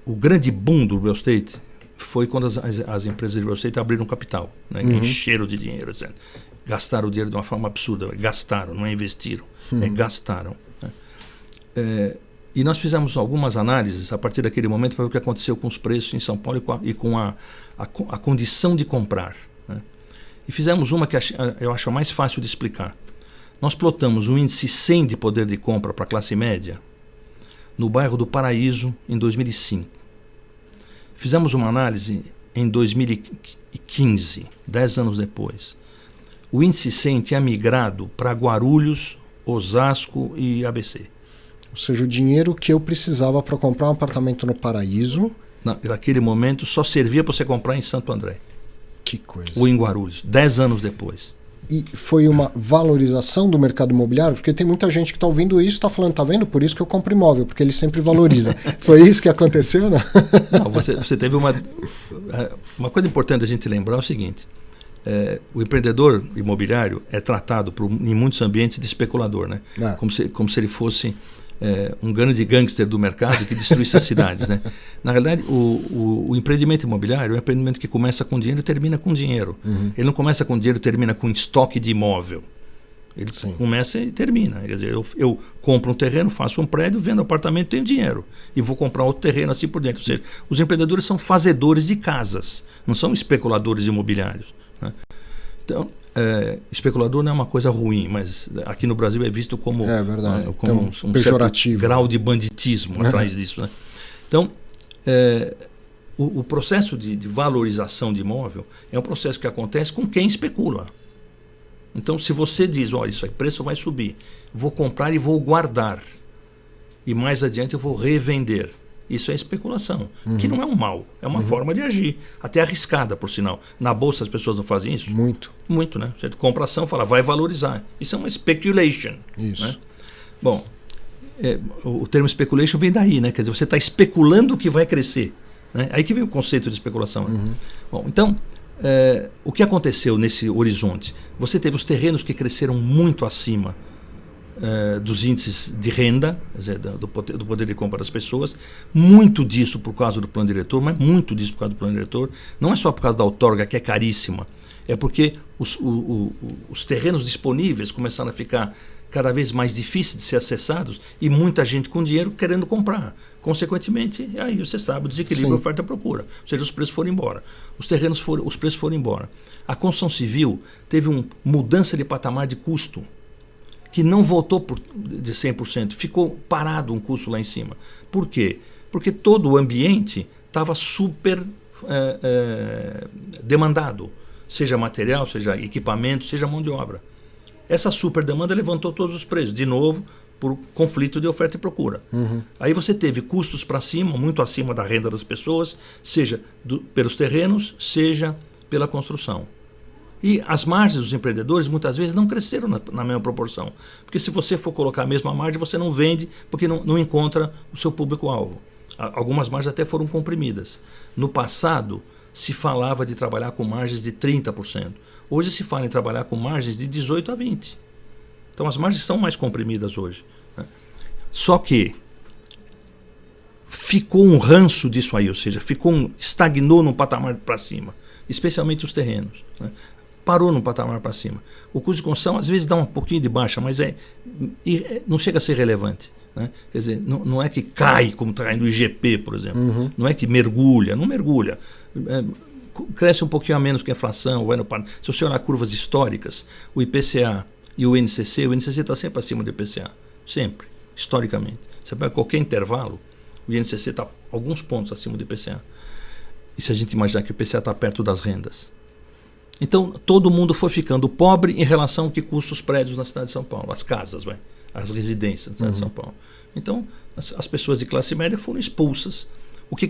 o grande boom do real estate foi quando as empresas de real estate abriram capital, né? Encheram de dinheiro, etc. Gastaram o dinheiro de uma forma absurda. Gastaram, não é investiram, gastaram. Né? E nós fizemos algumas análises a partir daquele momento para ver o que aconteceu com os preços em São Paulo e com a condição de comprar. Né? E fizemos uma que eu acho a mais fácil de explicar. Nós plotamos um índice 100 de poder de compra para a classe média no bairro do Paraíso em 2005. Fizemos uma análise em 2015, 10 anos depois. O índice 100 tinha migrado para Guarulhos, Osasco e ABC. Ou seja, o dinheiro que eu precisava para comprar um apartamento no Paraíso... Naquele momento só servia para você comprar em Santo André. Que coisa. Ou em Guarulhos, 10 anos depois. E foi uma valorização do mercado imobiliário? Porque tem muita gente que está ouvindo isso e está falando, tá vendo? Por isso que eu compro imóvel, porque ele sempre valoriza. Foi isso que aconteceu, né? Não, você teve uma coisa importante a gente lembrar é o seguinte. O empreendedor imobiliário é tratado em muitos ambientes de especulador, né? Como se ele fosse um grande gangster do mercado que destruísse as cidades, né? Na realidade, o empreendimento imobiliário é um empreendimento que começa com dinheiro e termina com dinheiro. Ele não começa com dinheiro e termina com estoque de imóvel. Ele começa e termina. Quer dizer, eu compro um terreno, faço um prédio, vendo apartamento, tenho dinheiro. E vou comprar outro terreno assim por dentro. Ou seja, os empreendedores são fazedores de casas, não são especuladores imobiliários. Né? Então, especulador não é uma coisa ruim, mas aqui no Brasil é visto como, como um certo grau de banditismo atrás disso. Né? Então, o processo de valorização de imóvel é um processo que acontece com quem especula. Então, se você diz, olha, isso aí, preço vai subir, vou comprar e vou guardar, e mais adiante eu vou revender. Isso é especulação, que não é um mal, é uma forma de agir, até arriscada, por sinal. Na bolsa as pessoas não fazem isso? Muito. Muito, né? Você compra ação, fala, vai valorizar. Isso é uma speculation. Isso. Né? Bom, o termo speculation vem daí, né? Quer dizer, você está especulando que vai crescer. Né? Aí que vem o conceito de especulação. Né? Bom, então, o que aconteceu nesse horizonte? Você teve os terrenos que cresceram muito acima dos índices de renda, quer dizer, do poder de compra das pessoas, muito disso por causa do plano diretor, mas muito disso por causa do plano diretor, não é só por causa da outorga, que é caríssima, é porque os terrenos disponíveis começaram a ficar cada vez mais difíceis de ser acessados e muita gente com dinheiro querendo comprar. Consequentemente, aí você sabe, o desequilíbrio oferta e procura, ou seja, os preços foram embora, os preços foram embora. A construção civil teve uma mudança de patamar de custo, que não voltou de 100%, ficou parado um custo lá em cima. Por quê? Porque todo o ambiente estava super demandado, seja material, seja equipamento, seja mão de obra. Essa super demanda levantou todos os preços, de novo, por conflito de oferta e procura. Aí você teve custos para cima, muito acima da renda das pessoas, seja pelos terrenos, seja pela construção. E as margens dos empreendedores muitas vezes não cresceram na mesma proporção. Porque se você for colocar a mesma margem, você não vende porque não encontra o seu público-alvo. Algumas margens até foram comprimidas. No passado, se falava de trabalhar com margens de 30%. Hoje se fala em trabalhar com margens de 18% a 20%. Então as margens são mais comprimidas hoje. Né? Só que ficou um ranço disso aí, ou seja, estagnou num patamar para cima, especialmente os terrenos. Né? Parou num patamar para cima. O custo de construção às vezes dá um pouquinho de baixa, mas não chega a ser relevante. Né? Quer dizer, não é que cai como está caindo o IGP, por exemplo. Não é que mergulha, não mergulha. Cresce um pouquinho a menos que a inflação. Se você olhar curvas históricas, o IPCA e o INCC está sempre acima do IPCA. Sempre, historicamente. Você pega qualquer intervalo, o INCC está alguns pontos acima do IPCA. E se a gente imaginar que o IPCA está perto das rendas? Então, todo mundo foi ficando pobre em relação ao que custam os prédios na cidade de São Paulo, as casas, as residências na cidade de São Paulo. Então, as pessoas de classe média foram expulsas. O que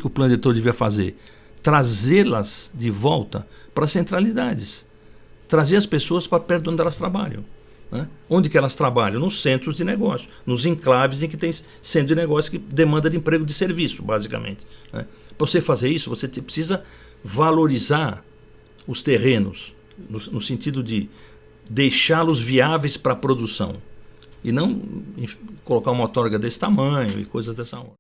o plano diretor devia fazer? Trazê-las de volta para as centralidades. Trazer as pessoas para perto de onde elas trabalham. Né? Onde que elas trabalham? Nos centros de negócio, nos enclaves em que tem centro de negócio que demanda de emprego de serviço, basicamente. Né? Para você fazer isso, você precisa valorizar os terrenos, no sentido de deixá-los viáveis para a produção. E não colocar uma outorga desse tamanho e coisas dessa ordem.